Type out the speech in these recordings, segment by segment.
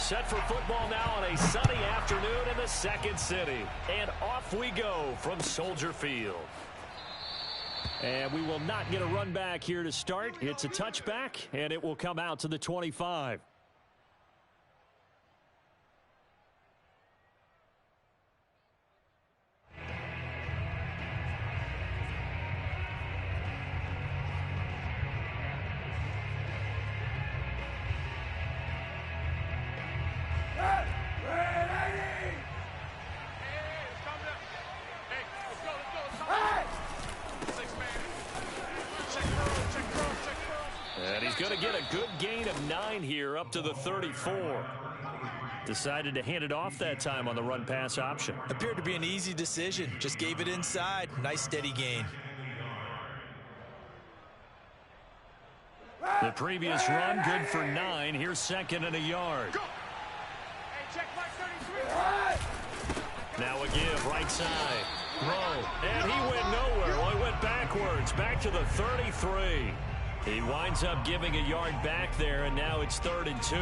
set for football now on a sunny afternoon in the Second City. And off we go from Soldier Field. And we will not get a run back here to start. It's a touchback, and it will come out to the 25. And he's going to get a good gain of 9 here up to the 34. Decided to hand it off that time on the run-pass option. Appeared to be an easy decision. Just gave it inside. Nice steady gain. The previous run, good for 9. Here's second and a yard. Now a give, right side. Throw. And he went nowhere. Well, he went backwards. Back to the 33. He winds up giving a yard back there, and now it's 3rd and 2.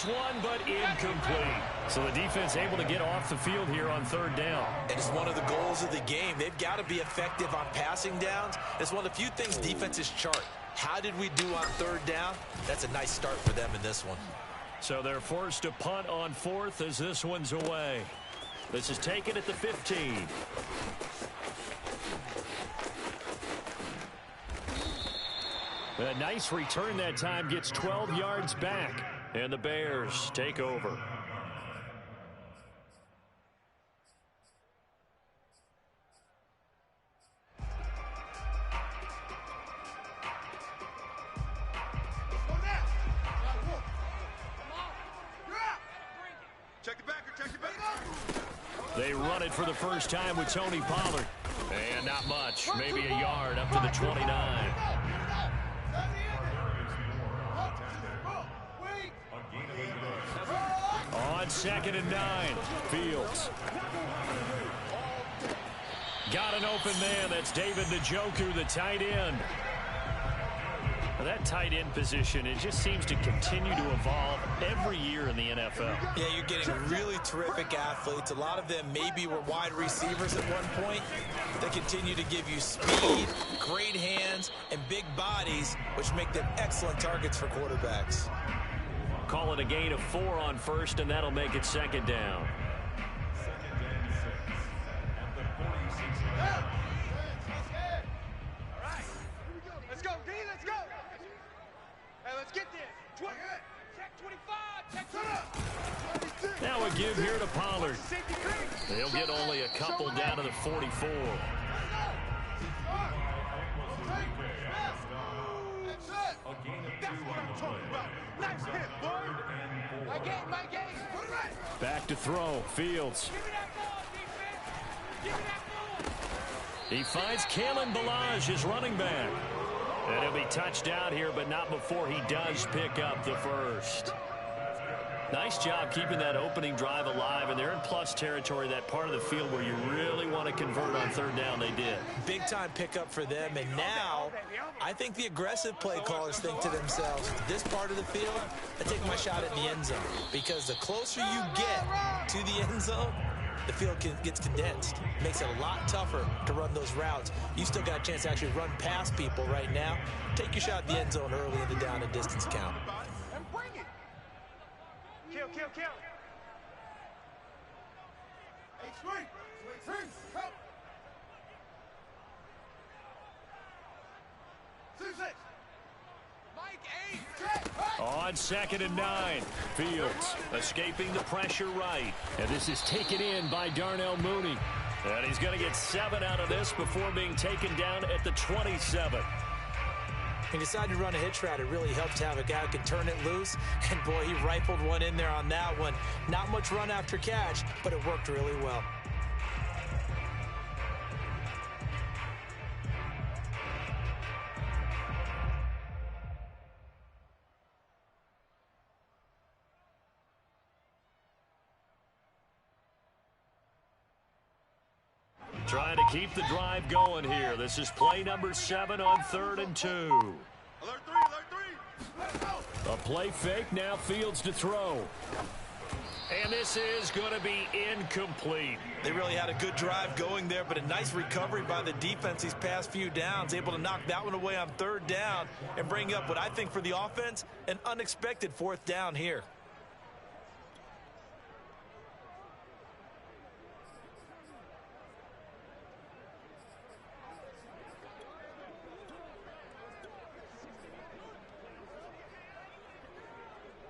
One, but incomplete. So the defense able to get off the field here on 3rd down. It is one of the goals of the game. They've got to be effective on passing downs. It's one of the few things defenses chart. How did we do on 3rd down? That's a nice start for them in this one. So they're forced to punt on 4th as this one's away. This is taken at the 15. A nice return that time, gets 12 yards back. And the Bears take over. They run it for the first time with Tony Pollard. And not much, maybe a yard up to the 29. On 2nd and 9, Fields. Got an open man. That's David Njoku, the tight end. Now that tight end position, it just seems to continue to evolve every year in the NFL. Yeah, you're getting really terrific athletes. A lot of them maybe were wide receivers at one point. They continue to give you speed, great hands, and big bodies, which make them excellent targets for quarterbacks. Call it a gain of 4 on 1st, and that'll make it 2nd down. Let's go, D, let's go. Hey, let's get there. Check 25, check 20. Now a give here to Pollard. They'll get only a couple down to the 44. Back to throw. Fields. He finds Kalen Ballage, his running back. And he'll be touched out here, but not before he does pick up the first. Nice job keeping that opening drive alive, and they're in plus territory, that part of the field where you really want to convert on 3rd down. They did. Big time pickup for them, and now I think the aggressive play callers think to themselves, this part of the field, I take my shot at the end zone, because the closer you get to the end zone, the field gets condensed. It makes it a lot tougher to run those routes. You still got a chance to actually run past people right now. Take your shot at the end zone early in the down and distance count. Kill. Hey, swing. Come. 6. Mike 8. On 2nd and 9, Fields escaping the pressure right. And this is taken in by Darnell Mooney. And he's going to get 7 out of this before being taken down at the 27. He decided to run a hitch route. It really helped to have a guy who can turn it loose. And, boy, he rifled one in there on that one. Not much run after catch, but it worked really well. Trying to keep the drive going here. This is play number 7 on 3rd and 2. Alert three. A play fake, now Fields to throw. And this is going to be incomplete. They really had a good drive going there, but a nice recovery by the defense these past few downs, able to knock that one away on 3rd down and bring up what I think for the offense, an unexpected 4th down here.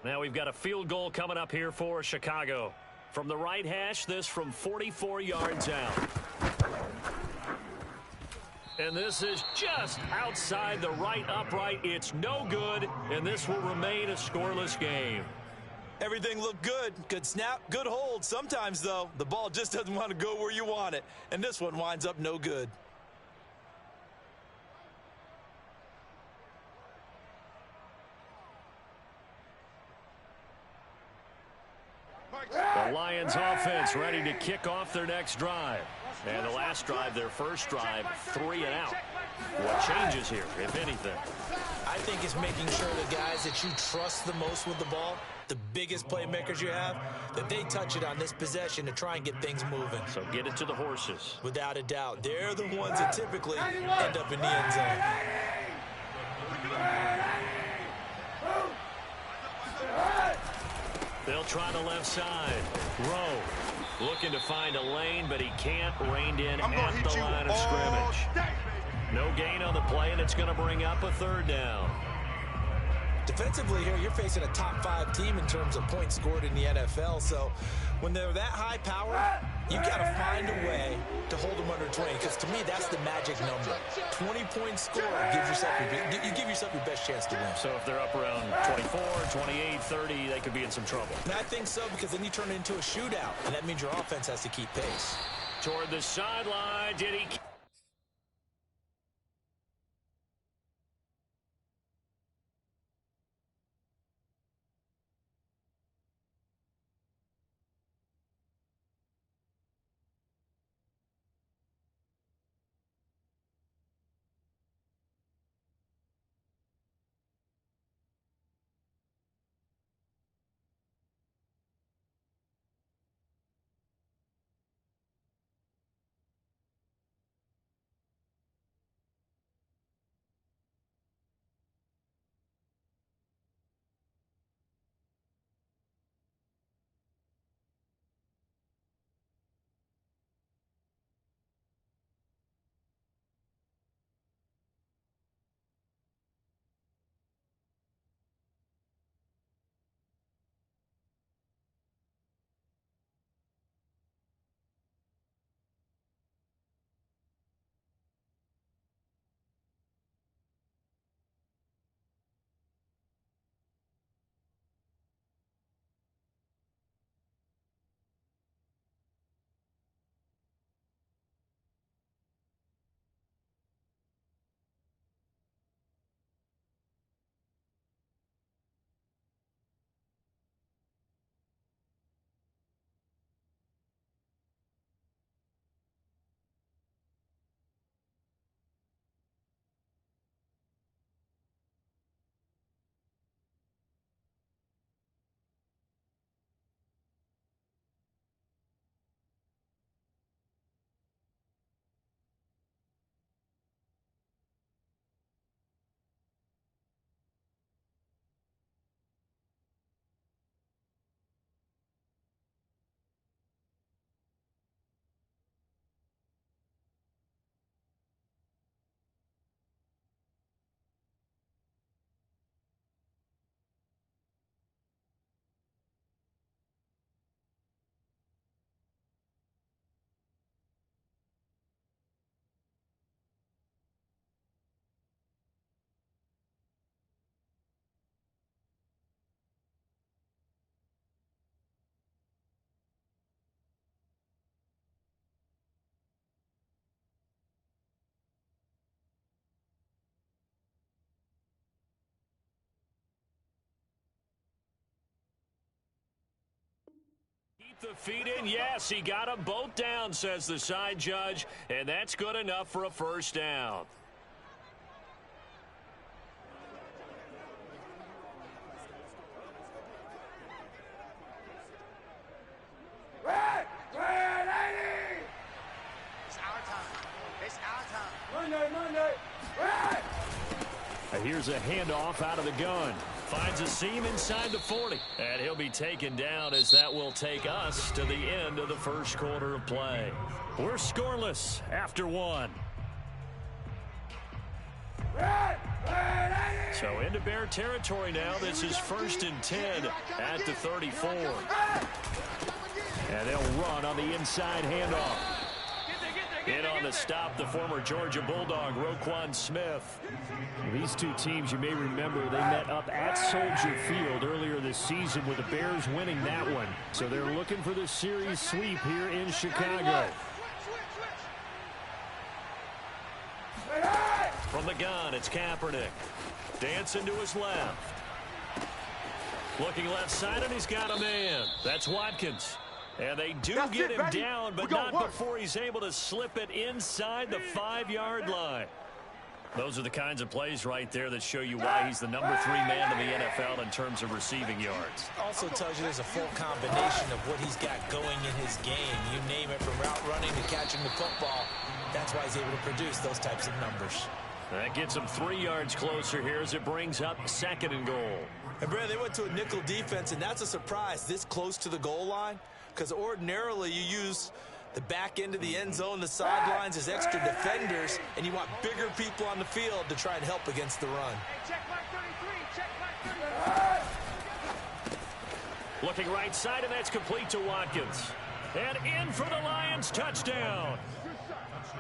Now we've got a field goal coming up here for Chicago. From the right hash, this from 44 yards out. And this is just outside the right upright. It's no good, and this will remain a scoreless game. Everything looked good. Good snap, good hold. Sometimes, though, the ball just doesn't want to go where you want it. And this one winds up no good. The Lions offense ready to kick off their next drive. And the last drive, their first drive, 3 and out. What changes here, if anything? I think it's making sure the guys that you trust the most with the ball, the biggest playmakers you have, that they touch it on this possession to try and get things moving. So get it to the horses. Without a doubt. They're the ones that typically end up in the end zone. They'll try the left side. Rowe looking to find a lane, but he can't. Reined in at the line of scrimmage. No gain on the play, and it's going to bring up a 3rd down. Defensively here, you're facing a top 5 team in terms of points scored in the NFL. So when they're that high power, you got to find a way to hold them under 20. Because to me, that's the magic number. 20-point score gives yourself you give yourself your best chance to win. So if they're up around 24, 28, 30, they could be in some trouble. And I think so, because then you turn it into a shootout, and that means your offense has to keep pace. Toward the sideline, did he? Keep the feet in. Yes, he got them both down, says the side judge, and that's good enough for a first down. Here's a handoff out of the gun. Finds a seam inside the 40. And he'll be taken down as that will take us to the end of the first quarter of play. We're scoreless after one. So into Bear territory now. This is 1st and 10 at the 34. And they'll run on the inside handoff. In on the stop, the former Georgia Bulldog, Roquan Smith. These two teams, you may remember, they met up at Soldier Field earlier this season with the Bears winning that one. So they're looking for the series sweep here in Chicago. From the gun, it's Kaepernick. Dancing to his left. Looking left side, and he's got a man. That's Watkins. And they do get him down, but not before he's able to slip it inside the 5-yard line. Those are the kinds of plays right there that show you why he's the number 3 man in the NFL in terms of receiving yards. Also tells you there's a full combination of what he's got going in his game. You name it, from route running to catching the football. That's why he's able to produce those types of numbers. That gets him 3 yards closer here as it brings up 2nd and goal. And Brad, they went to a nickel defense, and that's a surprise this close to the goal line. Because ordinarily you use the back end of the end zone, the sidelines as extra defenders, and you want bigger people on the field to try and help against the run. Looking right side, and that's complete to Watkins. And in for the Lions, touchdown.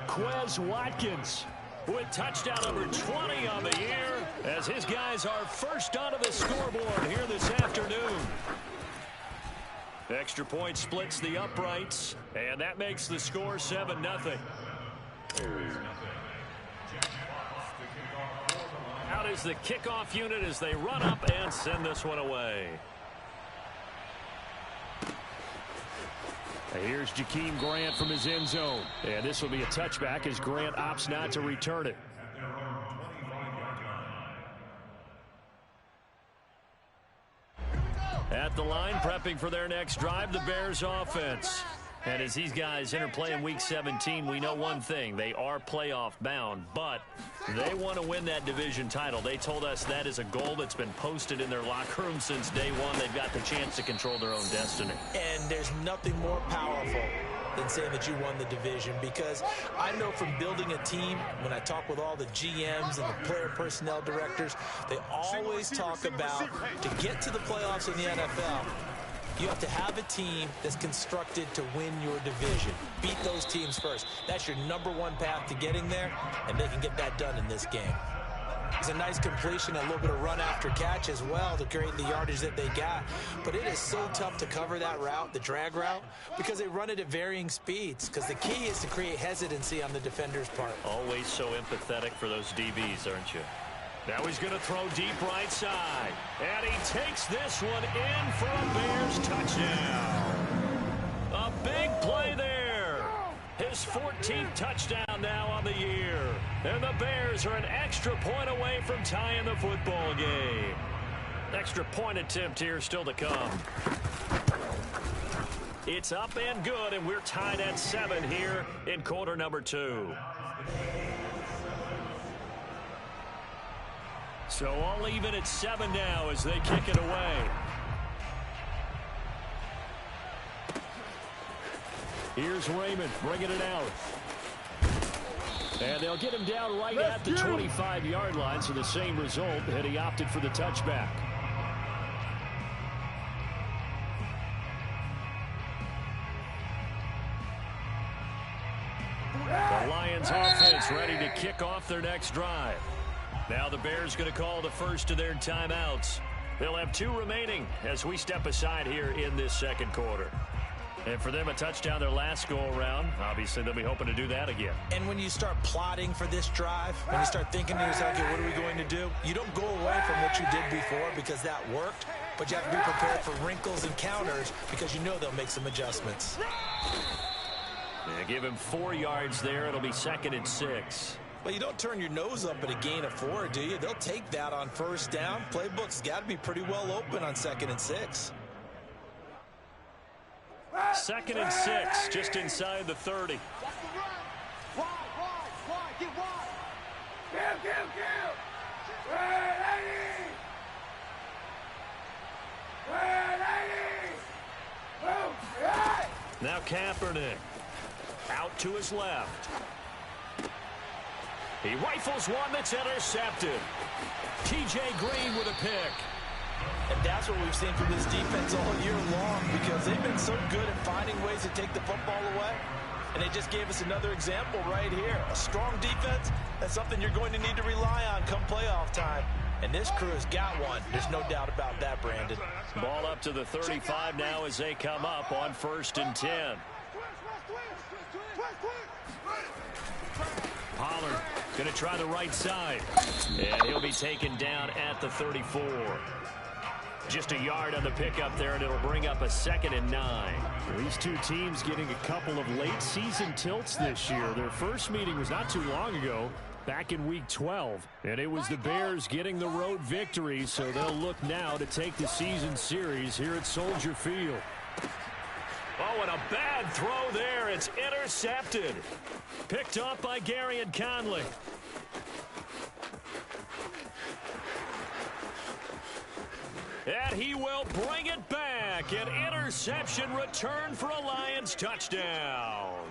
Quez Watkins with touchdown number 20 on the year, as his guys are first onto the scoreboard here this afternoon. Extra point splits the uprights, and that makes the score 7-0. Out is the kickoff unit as they run up and send this one away. Here's Jakeem Grant from his end zone. And this will be a touchback as Grant opts not to return it. At the line, prepping for their next drive, the Bears offense. And as these guys interplay in Week 17, we know one thing. They are playoff bound, but they want to win that division title. They told us that is a goal that's been posted in their locker room since day one. They've got the chance to control their own destiny. And there's nothing more powerful than saying that you won the division, because I know from building a team, when I talk with all the GMs and the player personnel directors, they always talk about to get to the playoffs in the NFL, you have to have a team that's constructed to win your division. Beat those teams first. That's your #1 path to getting there, and they can get that done in this game. It's a nice completion, a little bit of run after catch as well to create the yardage that they got. But it is so tough to cover that route, the drag route, because they run it at varying speeds. Because the key is to create hesitancy on the defender's part. Always so empathetic for those DBs, aren't you? Now he's going to throw deep right side. And he takes this one in for a Bears touchdown. A big play there. His 14th touchdown now on the year. And the Bears are an extra point away from tying the football game. Extra point attempt here still to come. It's up and good, and we're tied at 7 here in quarter number 2. So all even at 7 now as they kick it away. Here's Raymond bringing it out. And they'll get him down right at the 25-yard line, so the same result, and he opted for the touchback. The Lions offense ready to kick off their next drive. Now the Bears going to call the first of their timeouts. They'll have 2 remaining as we step aside here in this second quarter. And for them, a touchdown their last go-around. Obviously, they'll be hoping to do that again. And when you start plotting for this drive, when you start thinking to yourself, okay, what are we going to do? You don't go away from what you did before because that worked. but you have to be prepared for wrinkles and counters because you know they'll make some adjustments. Yeah, give him 4 yards there. It'll be 2nd and 6. Well, you don't turn your nose up at a gain of 4, do you? They'll take that on first down. Playbook's got to be pretty well open on 2nd and 6. 2nd and 6, just inside the 30. Now Kaepernick out to his left. He rifles one that's intercepted. T.J. Green with a pick. And that's what we've seen from this defense all year long because they've been so good at finding ways to take the football away. And they just gave us another example right here. A strong defense, that's something you're going to need to rely on come playoff time. And this crew has got one. There's no doubt about that, Brandon. Ball up to the 35 now as they come up on 1st and 10. Pollard going to try the right side. And he'll be taken down at the 34. Just a yard on the pickup there, and it'll bring up a 2nd and 9. These two teams getting a couple of late season tilts this year. Their first meeting was not too long ago, back in week 12. And it was the Bears getting the road victory, so they'll look now to take the season series here at Soldier Field. Oh, and a bad throw there. It's intercepted. Picked off by Garyon Conley. And he will bring it back. An interception return for a Lions touchdown.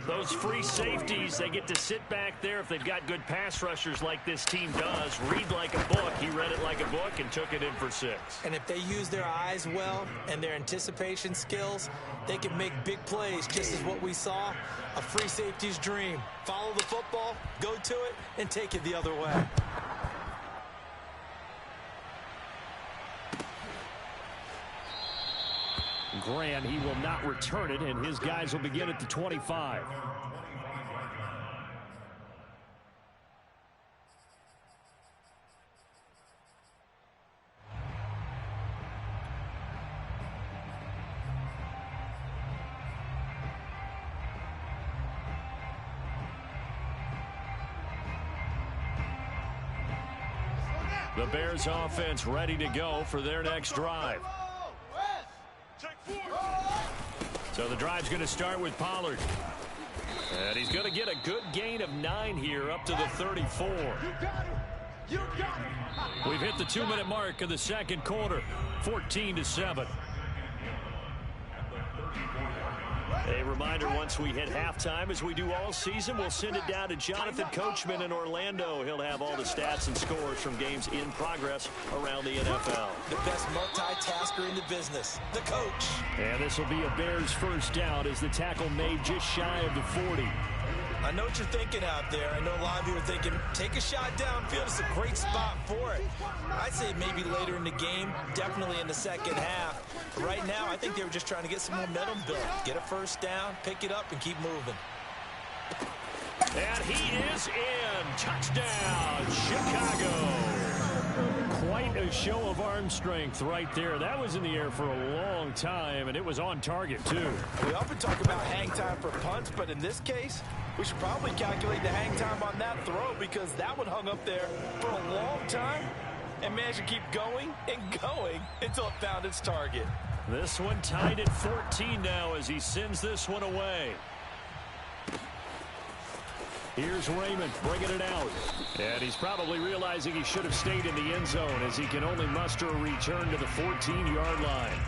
Those free safeties, they get to sit back there if they've got good pass rushers like this team does. Read like a book. He read it like a book and took it in for 6. And if they use their eyes well and their anticipation skills, they can make big plays, just as what we saw. A free safety's dream. Follow the football, go to it, and take it the other way. Grant, he will not return it, and his guys will begin at the 25. The Bears offense ready to go for their next drive. So the drive's going to start with Pollard. And he's going to get a good gain of 9 here up to the 34. We've hit the 2-minute mark of the second quarter, 14-7. A reminder, once we hit halftime, as we do all season, we'll send it down to Jonathan Coachman in Orlando. He'll have all the stats and scores from games in progress around the NFL. The best multitasker in the business, the coach. And this will be a Bears first down as the tackle made just shy of the 40. I know what you're thinking out there. I know a lot of you are thinking, take a shot downfield. It's a great spot for it. I'd say maybe later in the game, definitely in the second half. But right now, I think they were just trying to get some momentum built. Get a first down, pick it up, and keep moving. And he is in. Touchdown, Chicago. Quite a show of arm strength right there. That was in the air for a long time, and it was on target, too. We often talk about hang time for punts, but in this case, we should probably calculate the hang time on that throw because that one hung up there for a long time and managed to keep going and going until it found its target. This one tied at 14 now as he sends this one away. Here's Raymond bringing it out. And he's probably realizing he should have stayed in the end zone as he can only muster a return to the 14-yard line.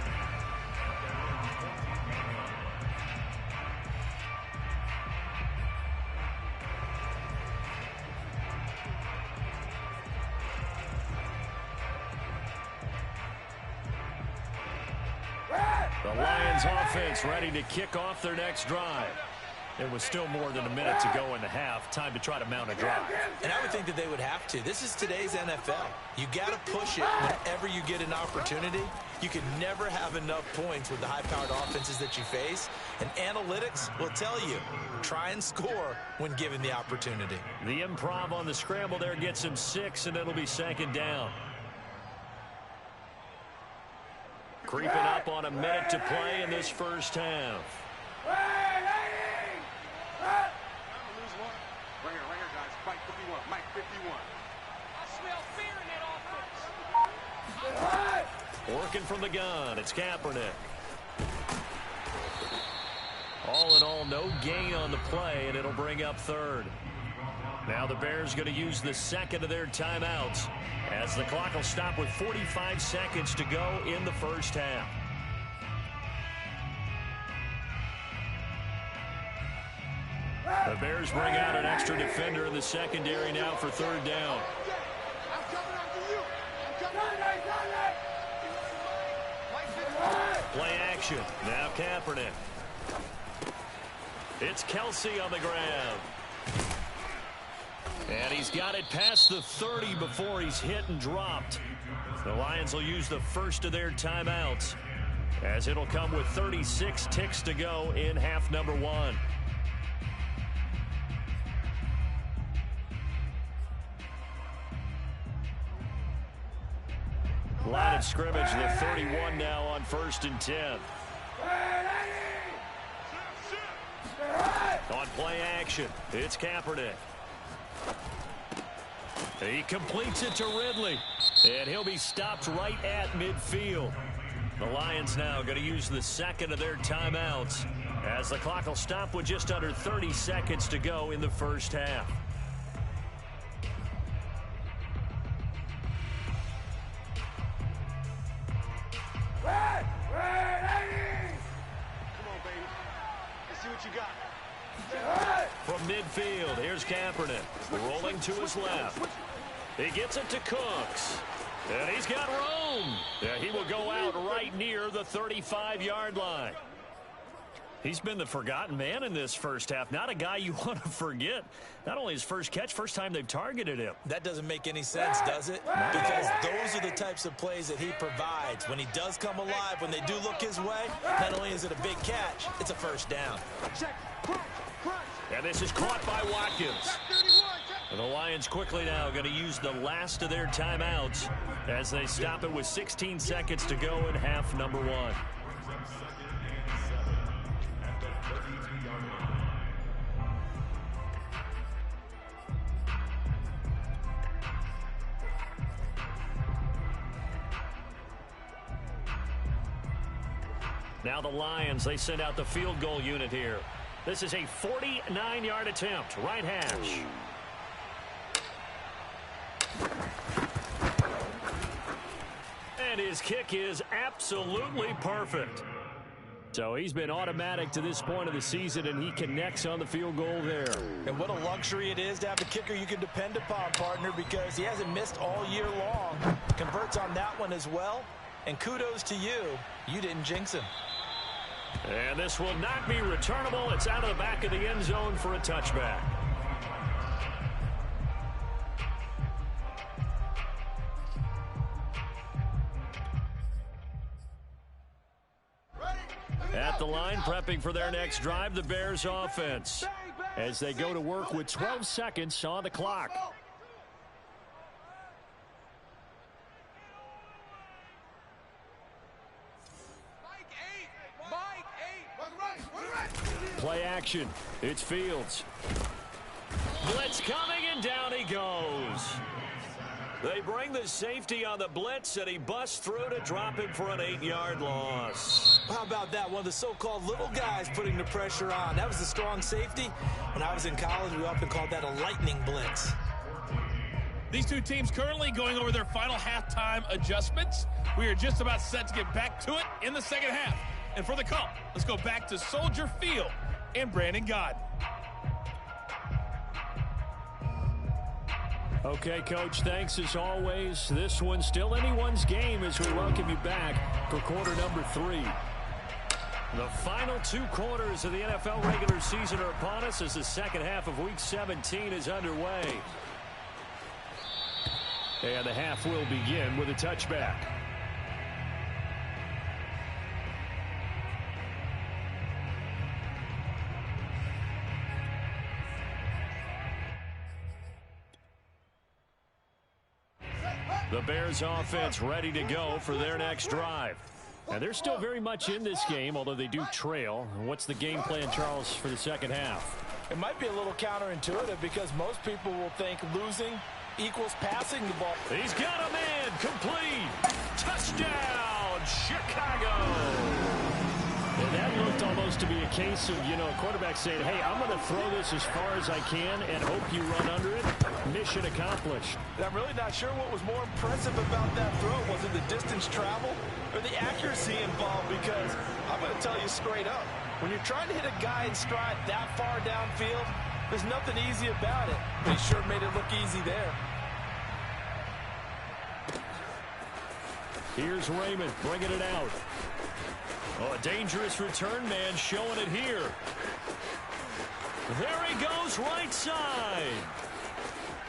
The Lions offense ready to kick off their next drive. There was still more than a minute to go in the half. Time to try to mount a drive. And I would think that they would have to. This is today's NFL. You got to push it whenever you get an opportunity. You can never have enough points with the high-powered offenses that you face. And analytics will tell you, try and score when given the opportunity. The improv on the scramble there gets him 6, and it'll be second down. Creeping up on a minute to play in this first half. Ringer, guys. Mike 51. Mike 51. I smell fear in that offense. Working from the gun, it's Kaepernick. All in all, no gain on the play, and it'll bring up third. Now the Bears going to use the second of their timeouts as the clock will stop with 45 seconds to go in the first half. The Bears bring out an extra defender in the secondary now for third down. I'm coming after you. Play action. Now Kaepernick. It's Kelsey on the grab. And he's got it past the 30 before he's hit and dropped. The Lions will use the first of their timeouts as it'll come with 36 ticks to go in half number one. Line of scrimmage, the 31 now on 1st and 10. On play action, it's Kaepernick. He completes it to Ridley, and he'll be stopped right at midfield. The Lions now going to use the second of their timeouts as the clock will stop with just under 30 seconds to go in the first half. From midfield, here's Kaepernick, rolling to his left. He gets it to Cooks, and he's got room. Yeah, he will go out right near the 35-yard line. He's been the forgotten man in this first half. Not a guy you want to forget. Not only his first catch, first time they've targeted him. That doesn't make any sense, does it? Because those are the types of plays that he provides. When he does come alive, when they do look his way, not only is it a big catch, it's a first down. And this is caught by Watkins. And the Lions quickly now going to use the last of their timeouts as they stop it with 16 seconds to go in half number one. Now the Lions, they send out the field goal unit here. This is a 49-yard attempt, right hash. And his kick is absolutely perfect. So he's been automatic to this point of the season, and he connects on the field goal there. And what a luxury it is to have a kicker you can depend upon, partner, because he hasn't missed all year long. Converts on that one as well. And kudos to you. You didn't jinx him. And this will not be returnable. It's out of the back of the end zone for a touchback. At the line, prepping for their next drive, the Bears offense, as they go to work with 12 seconds on the clock. Play action. It's Fields. Blitz coming, and down he goes. They bring the safety on the blitz, and he busts through to drop him for an 8-yard loss. How about that? One of the so-called little guys putting the pressure on. That was the strong safety. When I was in college, we often called that a lightning blitz. These two teams currently going over their final halftime adjustments. We are just about set to get back to it in the second half. And for the call, let's go back to Soldier Field and Brandon Gaudin. Okay, Coach, thanks as always. This one's still anyone's game as we welcome you back for quarter number 3. The final 2 quarters of the NFL regular season are upon us as the second half of Week 17 is underway. And the half will begin with a touchback. The Bears offense ready to go for their next drive. And they're still very much in this game, although they do trail. What's the game plan, Charles, for the second half? It might be a little counterintuitive because most people will think losing equals passing the ball. He's got a man, complete. Touchdown, Chicago. And that looked almost to be a case of, a quarterback saying, hey, I'm going to throw this as far as I can and hope you run under it. Mission accomplished. And I'm really not sure what was more impressive about that throw. Was it the distance traveled or the accuracy involved? Because I'm going to tell you straight up, when you're trying to hit a guy in stride that far downfield, there's nothing easy about it. But he sure made it look easy there. Here's Raymond bringing it out. Oh, a dangerous return man showing it here. There he goes right side.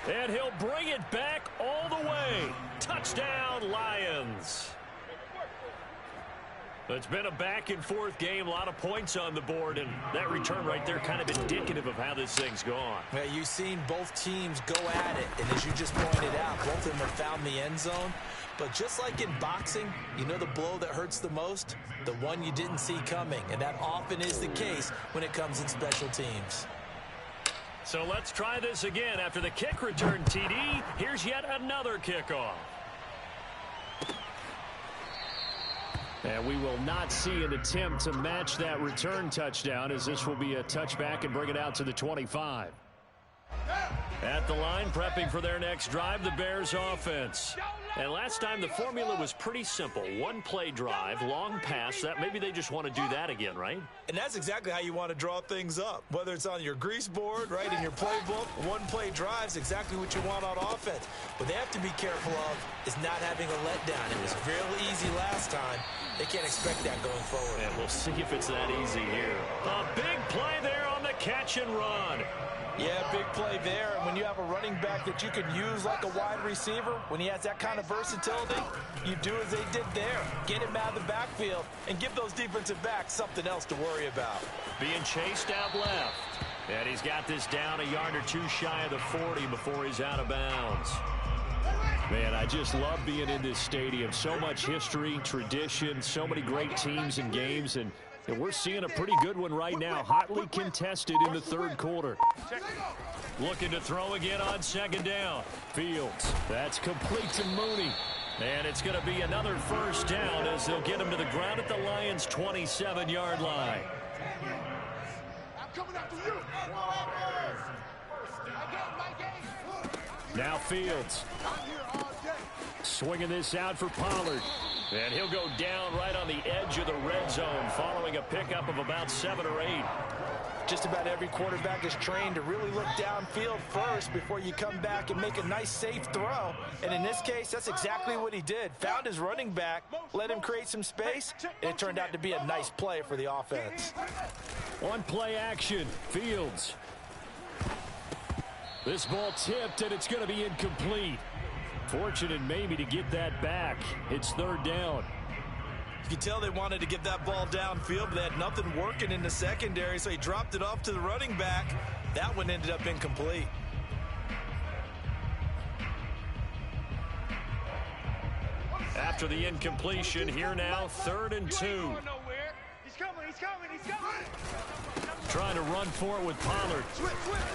And he'll bring it back all the way. Touchdown, Lions. It's been a back-and-forth game, a lot of points on the board, and that return right there kind of indicative of how this thing's gone. Yeah, you've seen both teams go at it, and as you just pointed out, both of them have found the end zone. But just like in boxing, the blow that hurts the most? The one you didn't see coming, and that often is the case when it comes in special teams. So let's try this again. After the kick return TD, here's yet another kickoff. And we will not see an attempt to match that return touchdown, as this will be a touchback and bring it out to the 25. At the line, prepping for their next drive, the Bears offense. And last time the formula was pretty simple. One play drive, long pass. That maybe they just want to do that again, right? And that's exactly how you want to draw things up. Whether it's on your grease board, right, in your playbook, one play drive is exactly what you want on offense. What they have to be careful of is not having a letdown. It was real easy last time. They can't expect that going forward. And we'll see if it's that easy here. A big play there on the catch and run. Yeah, big play there. And when you have a running back that you can use like a wide receiver, when he has that kind of versatility, you do as they did there. Get him out of the backfield and give those defensive backs something else to worry about. Being chased out left. And he's got this down a yard or two shy of the 40 before he's out of bounds. Man, I just love being in this stadium. So much history, tradition, so many great teams and games, and we're seeing a pretty good one right now, hotly contested in the third quarter. Looking to throw again on second down. Fields, that's complete to Mooney. And it's going to be another first down as they'll get him to the ground at the Lions' 27-yard line. I'm coming after you. Now Fields. Swinging this out for Pollard. And he'll go down right on the edge of the red zone following a pickup of about 7 or 8. Just about every quarterback is trained to really look downfield first before you come back and make a nice, safe throw. And in this case, that's exactly what he did. Found his running back, let him create some space, and it turned out to be a nice play for the offense. On play action, Fields. This ball tipped, and it's going to be incomplete. Fortunate maybe to get that back. It's third down. You can tell they wanted to get that ball downfield, but they had nothing working in the secondary, so he dropped it off to the running back. That one ended up incomplete. After the incompletion, here now, 3rd and 2. He's coming, he's coming, he's coming. Trying to run for it with Pollard.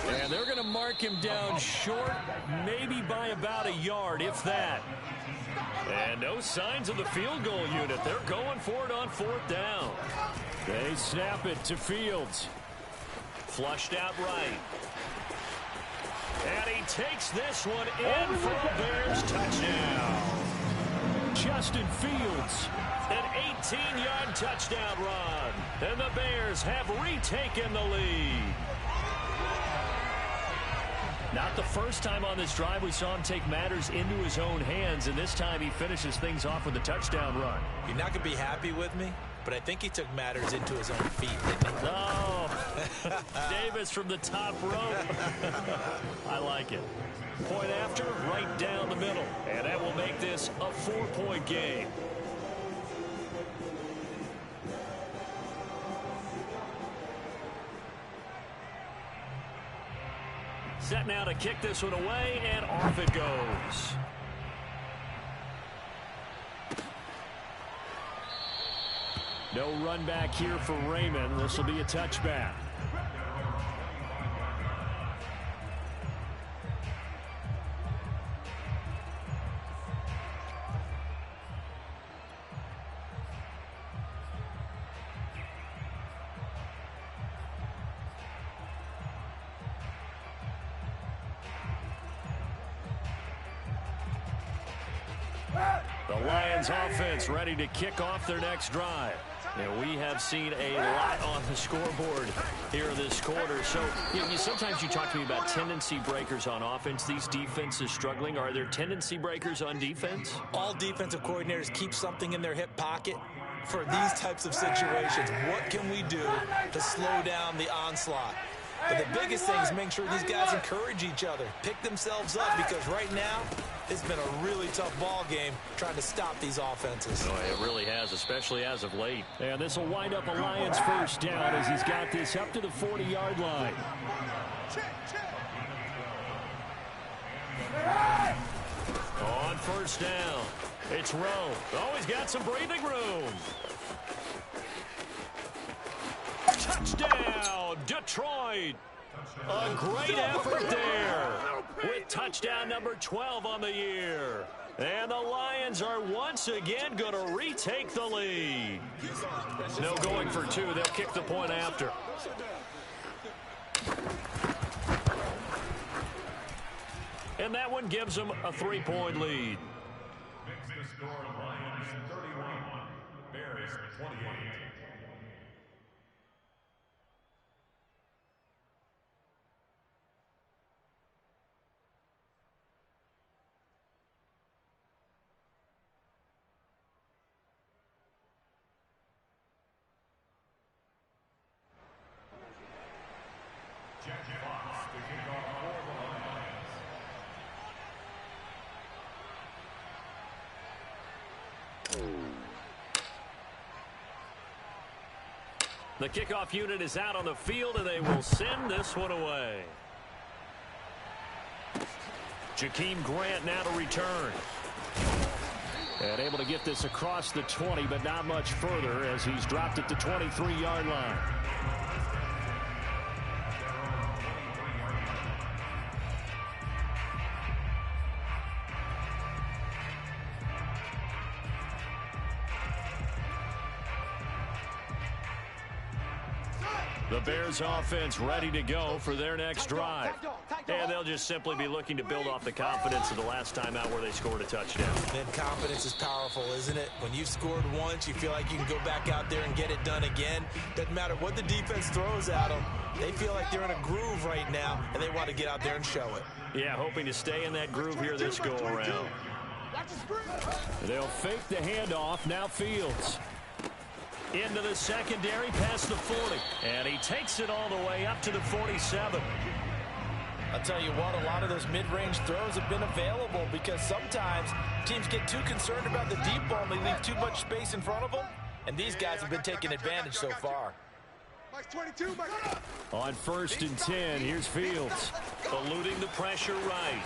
And they're going to mark him down short, maybe by about a yard, if that. And no signs of the field goal unit. They're going for it on 4th down. They snap it to Fields. Flushed out right. And he takes this one in for a Bears touchdown. Justin Fields. An 18-yard touchdown run. And the Bears have retaken the lead. Not the first time on this drive we saw him take matters into his own hands, and this time he finishes things off with a touchdown run. You're not going to be happy with me, but I think he took matters into his own feet, didn't he? Oh, Davis from the top rope. I like it. Point after, right down the middle. And that will make this a 4-point game. Set now to kick this one away, and off it goes. No run back here for Raymond. This will be a touchback. The Lions offense ready to kick off their next drive. And we have seen a lot on the scoreboard here this quarter. So sometimes you talk to me about tendency breakers on offense. These defenses struggling. Are there tendency breakers on defense? All defensive coordinators keep something in their hip pocket for these types of situations. What can we do to slow down the onslaught? But the biggest thing is make sure these guys encourage each other, pick themselves up, because right now it's been a really tough ball game trying to stop these offenses. Oh, it really has, especially as of late. And this will wind up a Lions first down as he's got this up to the 40-yard line. On first down, it's Rowe. Oh, he's got some breathing room. Touchdown, Detroit. A great effort there with touchdown number 12 on the year. And the Lions are once again going to retake the lead. No going for two. They'll kick the point after. And that one gives them a 3-point lead. Makes the score Lions 31, Bears 28. The kickoff unit is out on the field, and they will send this one away. Jakeem Grant now to return. And able to get this across the 20, but not much further as he's dropped it to 23-yard line. The Bears offense ready to go for their next drive. And they'll just simply be looking to build off the confidence of the last time out where they scored a touchdown. And confidence is powerful, isn't it? When you've scored once, you feel like you can go back out there and get it done again. Doesn't matter what the defense throws at them. They feel like they're in a groove right now, and they want to get out there and show it. Yeah, hoping to stay in that groove here this go-around. They'll fake the handoff. Now Fields. Into the secondary, past the 40. And he takes it all the way up to the 47. I'll tell you what, a lot of those mid-range throws have been available because sometimes teams get too concerned about the deep ball and they leave too much space in front of them. And these guys have been taking advantage so far. On 1st and 10, here's Fields. Eluding the pressure right.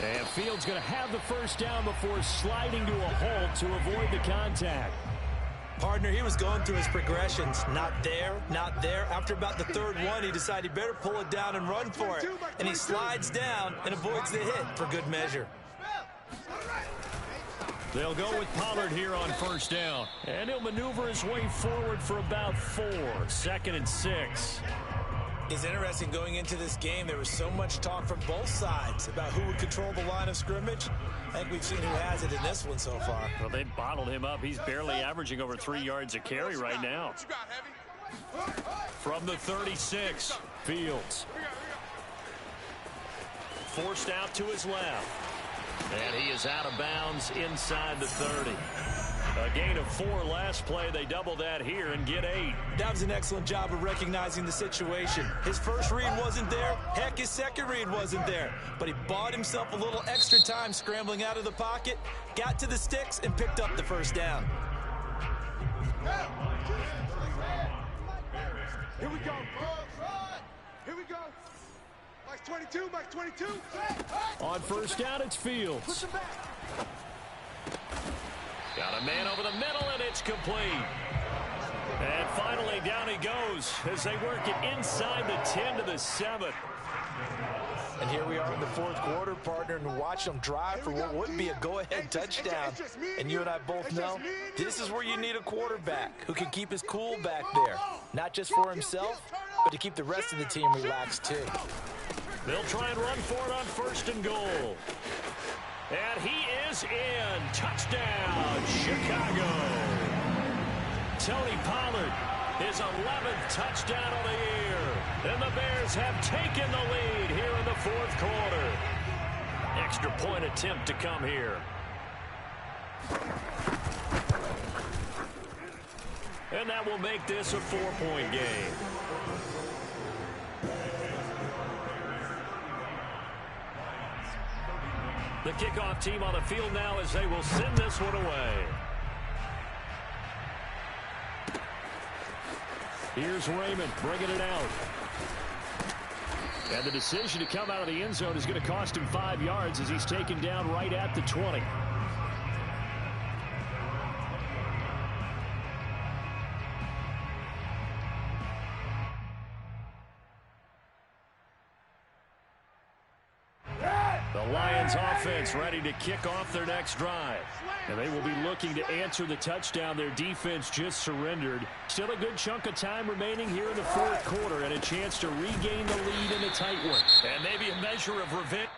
And Fields going to have the first down before sliding to a halt to avoid the contact. Partner, he was going through his progressions. Not there, not there. After about the third one, he decided he better pull it down and run for it. And he slides down and avoids the hit for good measure. They'll go with Pollard here on first down. And he'll maneuver his way forward for about 4. 2nd and 6. It's interesting going into this game. There was so much talk from both sides about who would control the line of scrimmage. I think we've seen who has it in this one so far. Well, they bottled him up. He's barely averaging over 3 yards a carry right now. From the 36, Fields. Forced out to his left. And he is out of bounds inside the 30. A gain of 4 last play. They double that here and get 8. That was an excellent job of recognizing the situation. His first read wasn't there. Heck, his second read wasn't there. But he bought himself a little extra time scrambling out of the pocket, got to the sticks, and picked up the first down. Here we go. Here we go. Mike's 22, Mike's 22. On first down, it's Fields. Got a man over the middle, and it's complete. And finally, down he goes as they work it inside the 10 to the 7. And here we are in the fourth quarter, partner, and watch them drive for what would be a go-ahead touchdown. And you and I both know this is where you need a quarterback who can keep his cool back there, not just for himself, but to keep the rest of the team relaxed too. They'll try and run for it on 1st and goal. And he is in. Touchdown, Chicago. Tony Pollard, his 11th touchdown of the year. And the Bears have taken the lead here in the fourth quarter. Extra point attempt to come here. And that will make this a 4-point game. The kickoff team on the field now as they will send this one away. Here's Raymond bringing it out. And the decision to come out of the end zone is going to cost him 5 yards as he's taken down right at the 20. The Lions offense ready to kick off their next drive. And they will be looking to answer the touchdown their defense just surrendered. Still a good chunk of time remaining here in the fourth quarter and a chance to regain the lead in a tight one. And maybe a measure of revenge.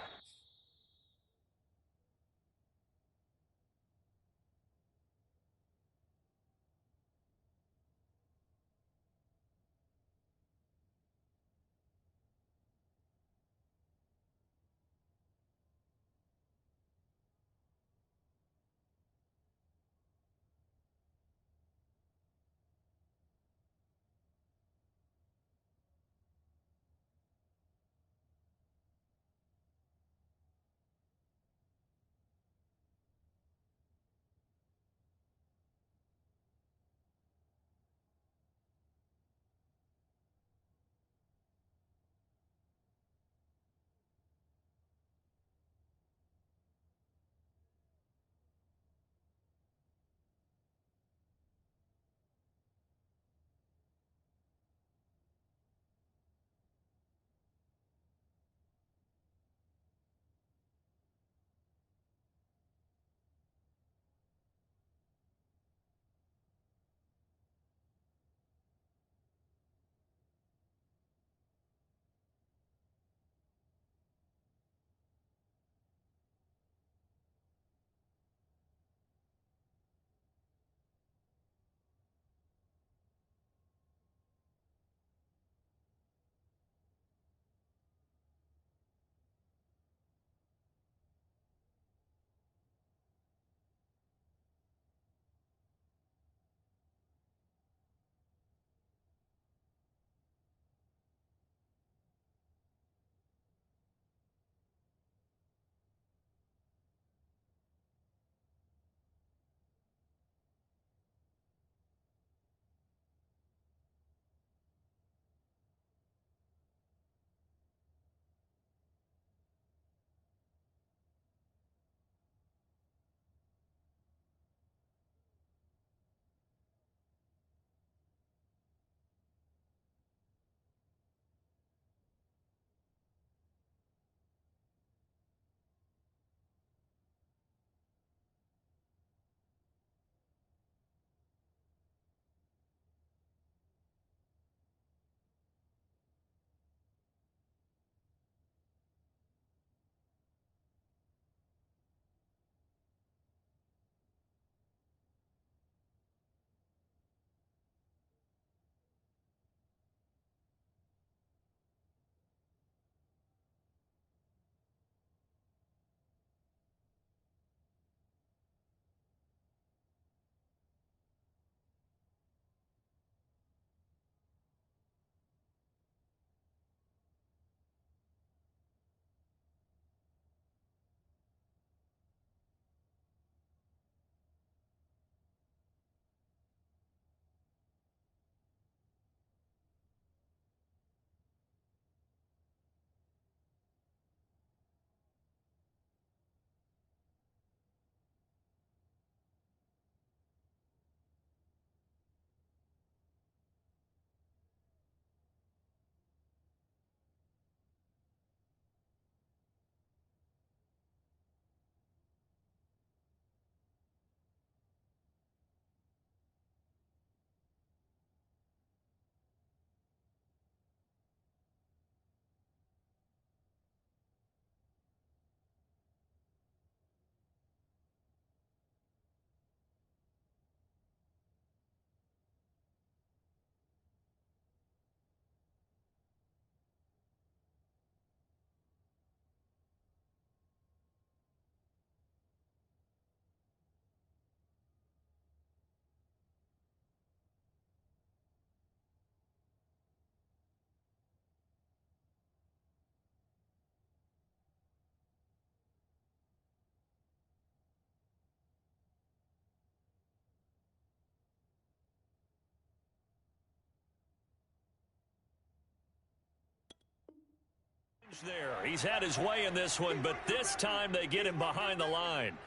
There, he's had his way in this one, but this time they get him behind the line.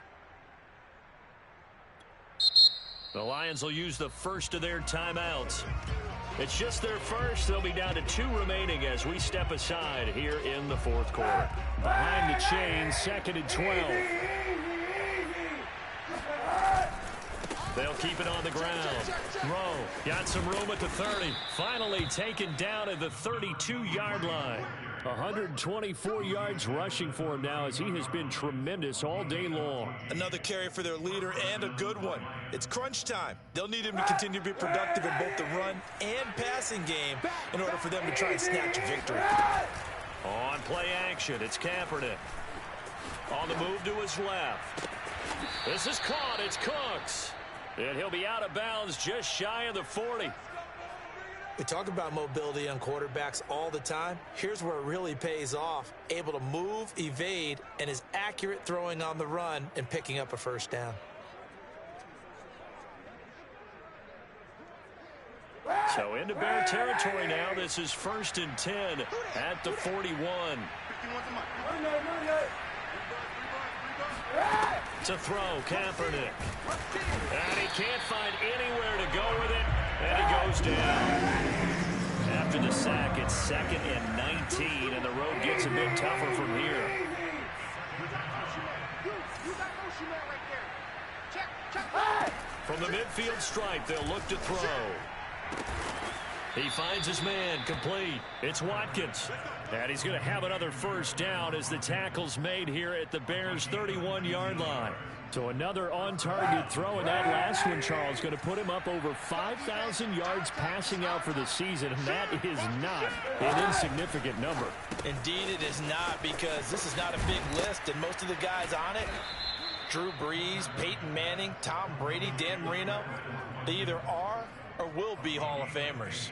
The Lions will use the first of their timeouts. It's just their first. They'll be down to 2 remaining as we step aside here in the fourth quarter. Behind the chain, 2nd and 12. They'll keep it on the ground. Rowe got some room at the 30. Finally taken down at the 32-yard line. 124 yards rushing for him now as he has been tremendous all day long. Another carry for their leader and a good one. It's crunch time. They'll need him to continue to be productive in both the run and passing game in order for them to try and snatch a victory. On play action, it's Kaepernick. On the move to his left. This is caught. It's Cooks. And he'll be out of bounds just shy of the 40. We talk about mobility on quarterbacks all the time. Here's where it really pays off. Able to move, evade, and is accurate throwing on the run and picking up a first down. So into Bear territory now. This is 1st and 10 at the 41. To throw, Kaepernick. And he can't find anywhere to go with it. And he goes down. After the sack, it's 2nd and 19, and the road gets a bit tougher from here. From the midfield stripe, they'll look to throw. He finds his man, complete. It's Watkins. And he's going to have another first down as the tackle's made here at the Bears' 31-yard line. So another on-target throw, and that last one, Charles, going to put him up over 5,000 yards passing out for the season, and that is not an insignificant number. Indeed it is not, because this is not a big list, and most of the guys on it, Drew Brees, Peyton Manning, Tom Brady, Dan Marino, they either are or will be Hall of Famers.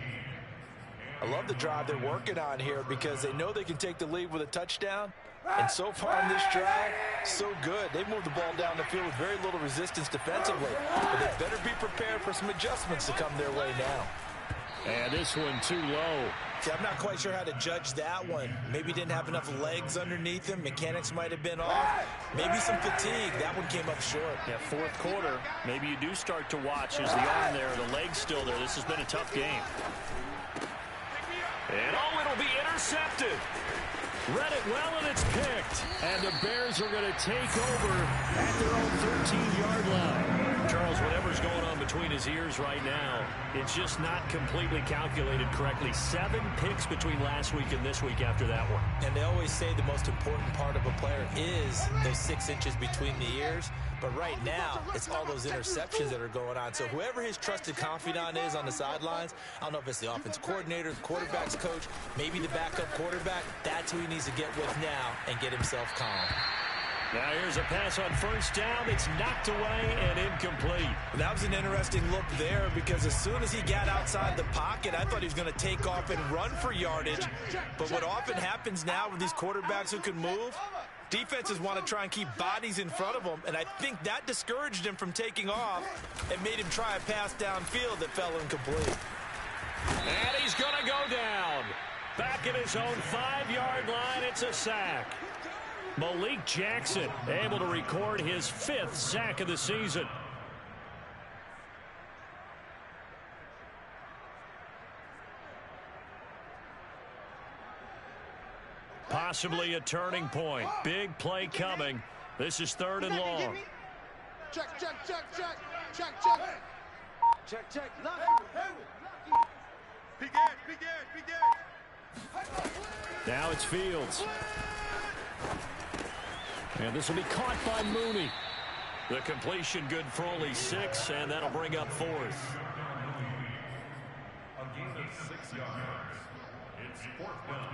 I love the drive they're working on here because they know they can take the lead with a touchdown. And so far in this drive, so good. They've moved the ball down the field with very little resistance defensively. But they better be prepared for some adjustments to come their way now. And this one too low. See, I'm not quite sure how to judge that one. Maybe didn't have enough legs underneath him. Mechanics might have been off. Maybe some fatigue. That one came up short. Yeah, fourth quarter, maybe you do start to watch as the arm there, the leg's still there. This has been a tough game. And it'll be intercepted. Read it well, and it's picked. And the Bears are going to take over at their own 13-yard line. Charles, whatever's going on between his ears right now, it's just not completely calculated correctly. 7 picks between last week and this week after that one. And they always say the most important part of a player is those 6 inches between the ears. But right now, it's all those interceptions that are going on. So whoever his trusted confidant is on the sidelines, I don't know if it's the offensive coordinator, the quarterback's coach, maybe the backup quarterback, that's who he needs to get with now and get himself calm. Now here's a pass on first down. It's knocked away and incomplete. That was an interesting look there because as soon as he got outside the pocket, I thought he was going to take off and run for yardage. But what often happens now with these quarterbacks who can move, defenses want to try and keep bodies in front of them, and I think that discouraged him from taking off and made him try a pass downfield that fell incomplete. And he's going to go down. Back at his own 5-yard line, it's a sack. Malik Jackson able to record his 5th sack of the season. Possibly a turning point. Big play coming. This is 3rd and long. Check, check, check, check, check, check. Check, check. Big edge, big edge, big edge. Now it's Fields. And this will be caught by Mooney. The completion good for only 6, and that'll bring up 4th. A gain of 6 yards. It's 4th down.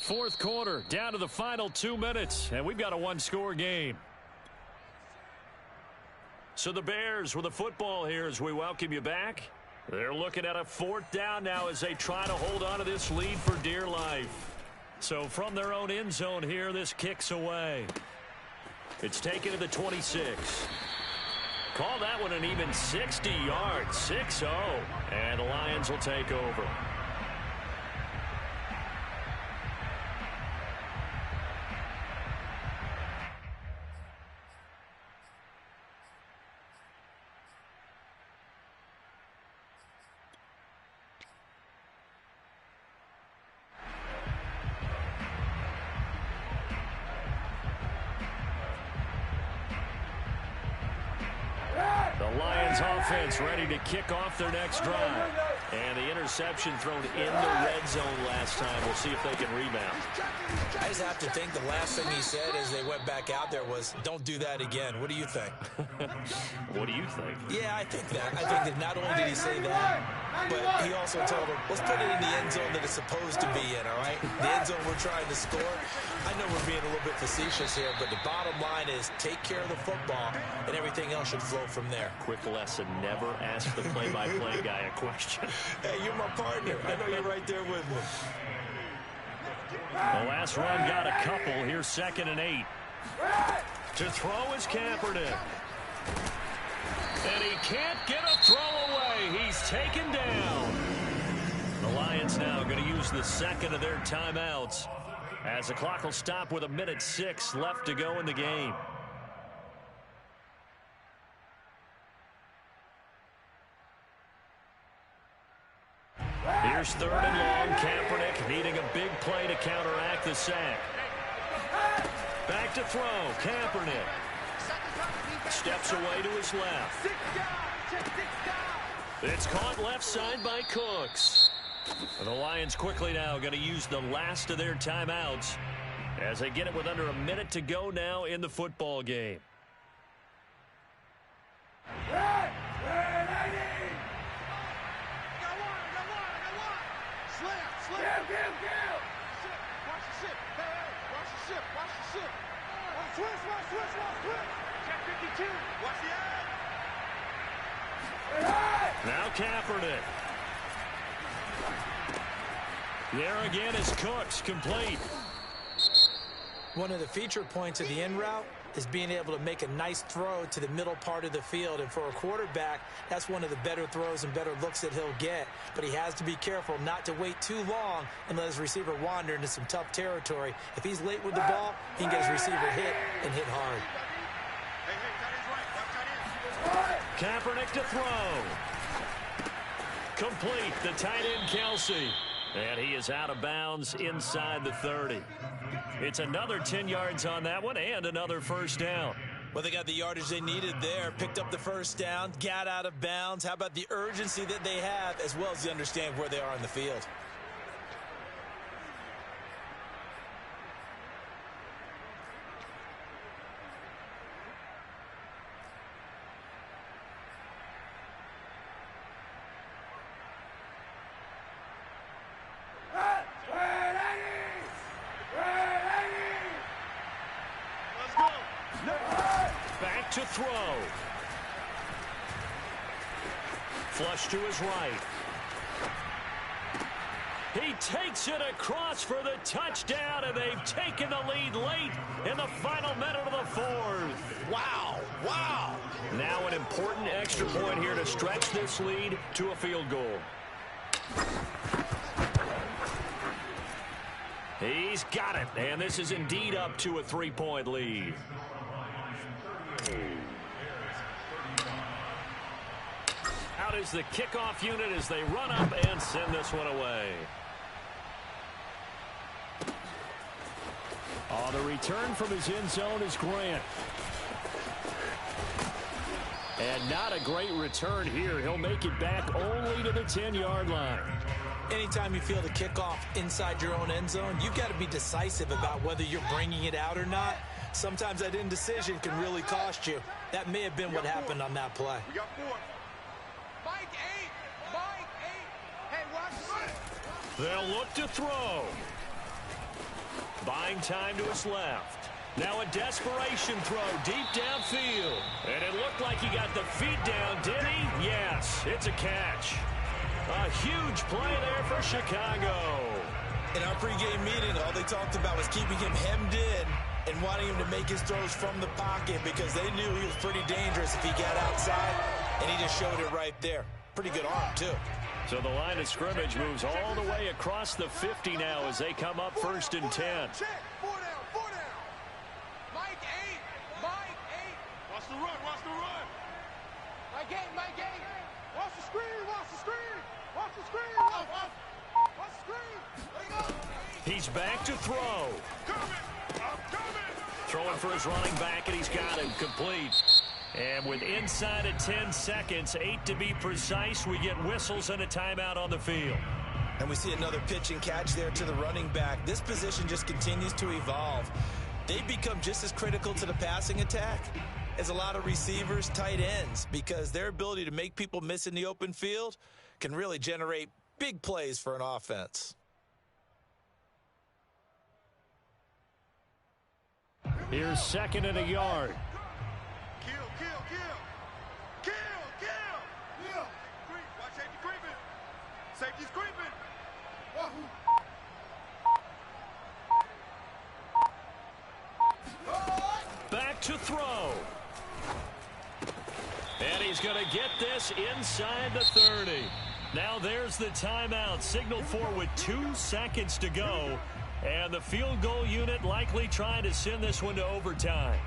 4th quarter, down to the final 2 minutes, and we've got a 1-score game. So the Bears with the football here as we welcome you back. They're looking at a 4th down now as they try to hold on to this lead for dear life. So from their own end zone here, this kicks away. It's taken to the 26. Call that one an even 60 yards, 6-0. And the Lions will take over. Lions offense ready to kick off their next drive. And the interception thrown in the red zone last time. We'll see if they can rebound. I just have to think the last thing he said as they went back out there was, don't do that again. What do you think? What do you think? Yeah, I think that. I think that not only did he say that, but he also told him, let's put it in the end zone that it's supposed to be in, all right? The end zone we're trying to score. I know we're being a little bit facetious here, but the bottom line is take care of the football, and everything else should flow from there. Quick lesson, never ask the play-by-play guy a question. Hey, you're my partner. I know you're right there with me. The last run got a couple. Here's 2nd and 8. To throw is Kaepernick. And he can't get a throw away. He's taken down. The Lions now going to use the second of their timeouts as the clock will stop with 1:06 left to go in the game. Here's 3rd and long. Kaepernick needing a big play to counteract the sack. Back to throw. Kaepernick steps away to his left. It's caught left side by Cooks. The Lions quickly now going to use the last of their timeouts as they get it with under a minute to go now in the football game. Now Kaepernick. There again is Cooks, complete. One of the feature points of the in route is being able to make a nice throw to the middle part of the field. And for a quarterback, that's one of the better throws and better looks that he'll get. But he has to be careful not to wait too long and let his receiver wander into some tough territory. If he's late with the ball, he can get his receiver hit and hit hard. Kaepernick to throw. Complete. The tight end, Kelsey. And he is out of bounds inside the 30. It's another 10 yards on that one and another first down. Well, they got the yardage they needed there, picked up the first down, got out of bounds. How about the urgency that they have as well as the understand where they are in the field? To throw. Flush to his right. He takes it across for the touchdown, and they've taken the lead late in the final minute of the 4th. Wow, wow. Now an important extra point here to stretch this lead to a field goal. He's got it, and this is indeed up to a 3-point lead. Out is the kickoff unit as they run up and send this one away. Oh, the return from his end zone is Grant. And not a great return here. He'll make it back only to the 10-yard line. Anytime you feel the kickoff inside your own end zone, you've got to be decisive about whether you're bringing it out or not. Sometimes that indecision can really cost you. That may have been what happened on that play. We got 4. Mike 8. Mike 8. Hey, watch this. They'll look to throw. Buying time to his left. Now a desperation throw deep downfield. And it looked like he got the feet down, did he? Yes, it's a catch. A huge play there for Chicago. In our pregame meeting, all they talked about was keeping him hemmed in and wanting him to make his throws from the pocket because they knew he was pretty dangerous if he got outside, and he just showed it right there. Pretty good arm, too. So the line of scrimmage moves all the way across the 50 now as they come up 1st and 10. Check. 4 down. 4 down. Mike 8. Mike 8. Watch the run. Watch the run. Mike 8. Mike 8. Watch the screen. Watch the screen. Watch the screen. Watch the screen. There you go. He's back to throw. Coming. I'm coming. Throwing for his running back, and he's got him complete. And with inside of 10 seconds, 8 to be precise, we get whistles and a timeout on the field. And we see another pitch and catch there to the running back. This position just continues to evolve. They become just as critical to the passing attack as a lot of receivers, tight ends, because their ability to make people miss in the open field can really generate big plays for an offense. Here's 2nd and a yard. Safety's creeping. Back to throw. And he's going to get this inside the 30. Now there's the timeout. Signal for with 2 seconds to go. And the field goal unit likely trying to send this one to overtime.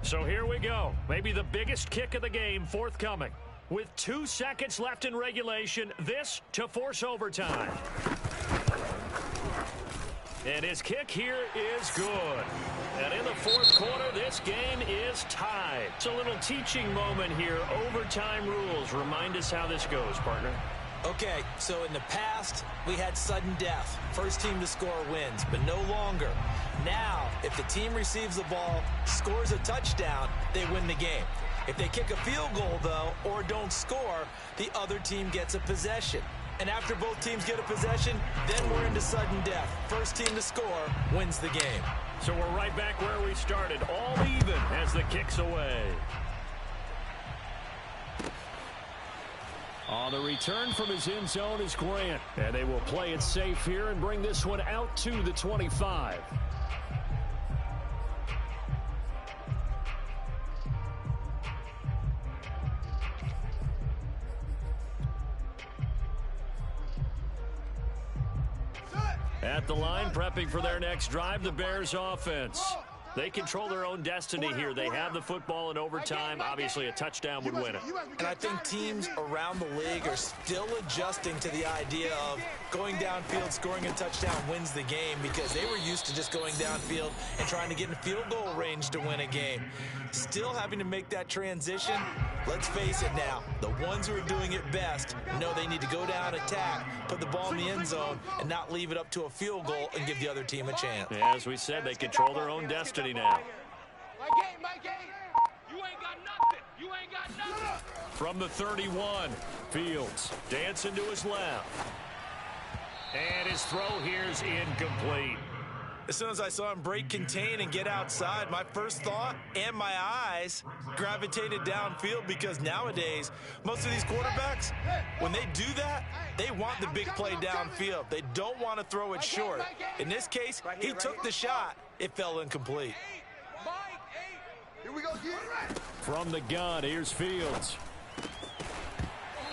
So here we go. Maybe the biggest kick of the game forthcoming. With 2 seconds left in regulation, this to force overtime. And his kick here is good. And in the 4th quarter, this game is tied. It's a little teaching moment here. Overtime rules. Remind us how this goes, partner. Okay, so in the past, we had sudden death. First team to score wins, but no longer. Now, if the team receives the ball, scores a touchdown, they win the game. If they kick a field goal, though, or don't score, the other team gets a possession. And after both teams get a possession, then we're into sudden death. First team to score wins the game. So we're right back where we started, all even as the kick's away. On the return from his end zone is Grant. And they will play it safe here and bring this one out to the 25. At the line, prepping for their next drive, the Bears offense. They control their own destiny here. They have the football in overtime. Obviously, a touchdown would win it. And I think teams around the league are still adjusting to the idea of going downfield, scoring a touchdown wins the game, because they were used to just going downfield and trying to get in field goal range to win a game. Still having to make that transition. Let's face it now, the ones who are doing it best know they need to go down, attack, put the ball in the end zone, and not leave it up to a field goal and give the other team a chance. As we said, they control their own destiny now. My game. You ain't got nothing. You ain't got nothing. From the 31, Fields dancing to his left. And his throw here is incomplete. As soon as I saw him break contain and get outside, my first thought and my eyes gravitated downfield, because nowadays, most of these quarterbacks, when they do that, they want the big play downfield. They don't want to throw it short. In this case, he took the shot. It fell incomplete. Here we go, From the gun, here's Fields.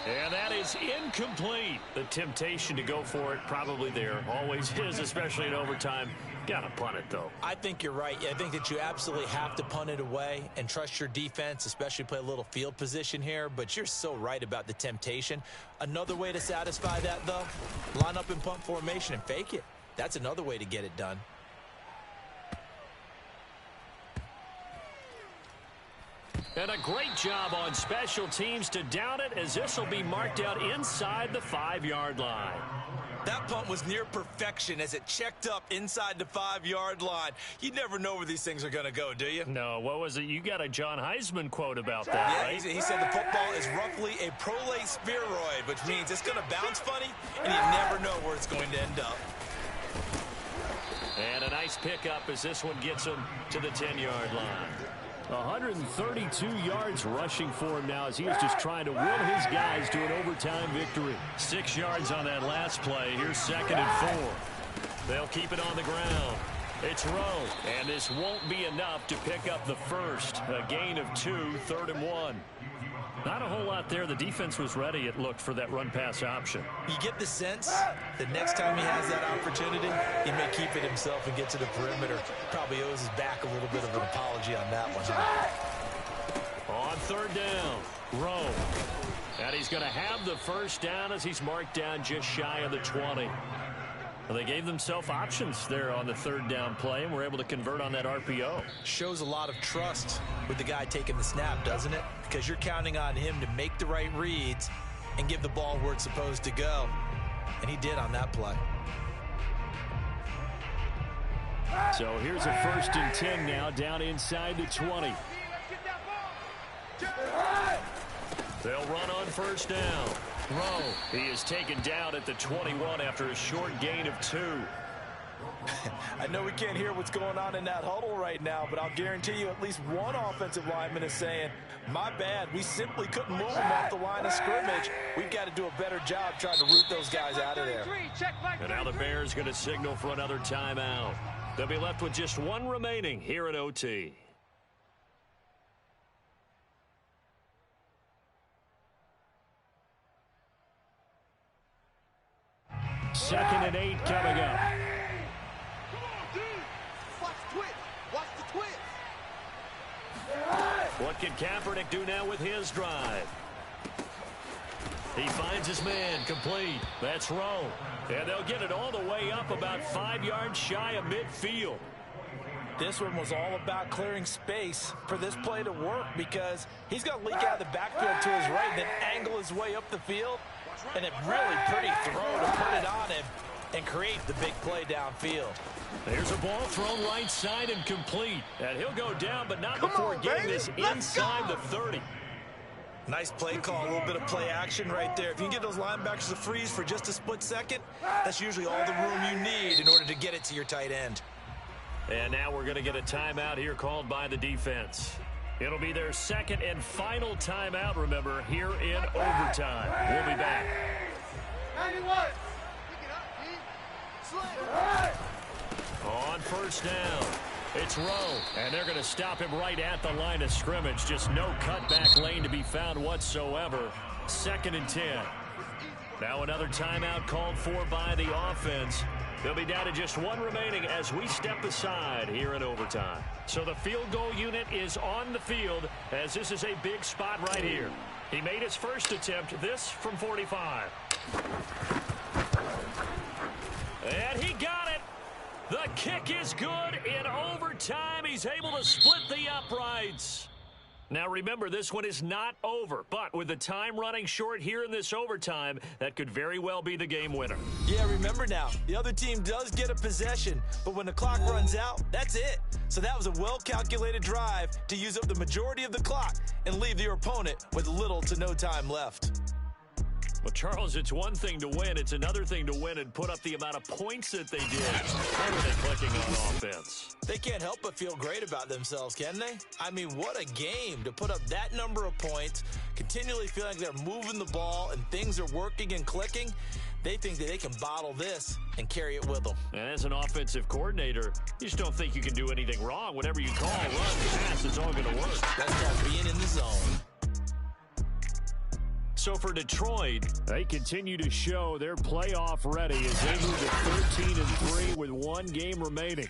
And that is incomplete. The temptation to go for it probably there. Always is, especially in overtime. Got to punt it, though. I think you're right. I think that you absolutely have to punt it away and trust your defense, especially play a little field position here. But you're so right about the temptation. Another way to satisfy that, though, line up in punt formation and fake it. That's another way to get it done. And a great job on special teams to down it, as this will be marked out inside the 5-yard line. That punt was near perfection as it checked up inside the 5-yard line. You never know where these things are going to go, do you? No, what was it? You got a John Heisman quote about that, yeah, right? He said the football is roughly a prolate spheroid, which means it's going to bounce funny, and you never know where it's going to end up. And a nice pickup as this one gets him to the 10-yard line. 132 yards rushing for him now, as he is just trying to will his guys to an overtime victory. 6 yards on that last play. Here's 2nd and 4. They'll keep it on the ground. It's Rowe, and this won't be enough to pick up the first. A gain of 2, 3rd and 1. Not a whole lot there. The defense was ready, it looked, for that run-pass option. You get the sense that next time he has that opportunity, he may keep it himself and get to the perimeter. Probably owes his back a little bit of an apology on that one. On 3rd down, Rowe. And he's going to have the first down as he's marked down just shy of the 20. Well, they gave themselves options there on the third down play and were able to convert on that RPO. Shows a lot of trust with the guy taking the snap, doesn't it? Because you're counting on him to make the right reads and give the ball where it's supposed to go. And he did on that play. So here's a 1st and 10 now, down inside the 20. They'll run on 1st down. Rowe, he is taken down at the 21 after a short gain of 2. I know we can't hear what's going on in that huddle right now, but I'll guarantee you at least one offensive lineman is saying, my bad, we simply couldn't move them off the line of scrimmage. We've got to do a better job trying to root those guys out of there. And now the Bears going to signal for another timeout. They'll be left with just one remaining here at OT. 2nd and 8 coming up. Watch the twist. Watch the twist. What can Kaepernick do now with his drive? He finds his man, complete. That's Rowe. And they'll get it all the way up about 5 yards shy of midfield. This one was all about clearing space for this play to work because he's going to leak out of the backfield to his right, then angle his way up the field. And a really pretty throw to put it on him and create the big play downfield. There's a ball thrown right side and complete. And he'll go down, but not before getting this inside the 30. Nice play call, a little bit of play action right there. If you can get those linebackers to freeze for just a split second, that's usually all the room you need in order to get it to your tight end. And now we're going to get a timeout here called by the defense. It'll be their 2nd and final timeout, remember, here in overtime. We'll be back. 91. Pick it up, Slip. On 1st down, it's Rowe, and they're going to stop him right at the line of scrimmage. Just no cutback lane to be found whatsoever. 2nd and 10. Now another timeout called for by the offense. They'll be down to just one remaining as we step aside here in overtime. So the field goal unit is on the field as this is a big spot right here. He made his first attempt, this from 45. And he got it. The kick is good in overtime. He's able to split the uprights. Now remember, this one is not over, but with the time running short here in this overtime, that could very well be the game winner. Yeah, remember now, the other team does get a possession, but when the clock runs out, that's it. So that was a well-calculated drive to use up the majority of the clock and leave your opponent with little to no time left. Well, Charles, it's one thing to win. It's another thing to win and put up the amount of points that they did. How are they clicking on offense? They can't help but feel great about themselves, can they? I mean, what a game to put up that number of points, continually feeling like they're moving the ball and things are working and clicking. They think that they can bottle this and carry it with them. And as an offensive coordinator, you just don't think you can do anything wrong. Whatever you call, run, pass, it's all going to work. That's called being in the zone. So for Detroit, they continue to show they're playoff ready as they move to 13-3 with one game remaining.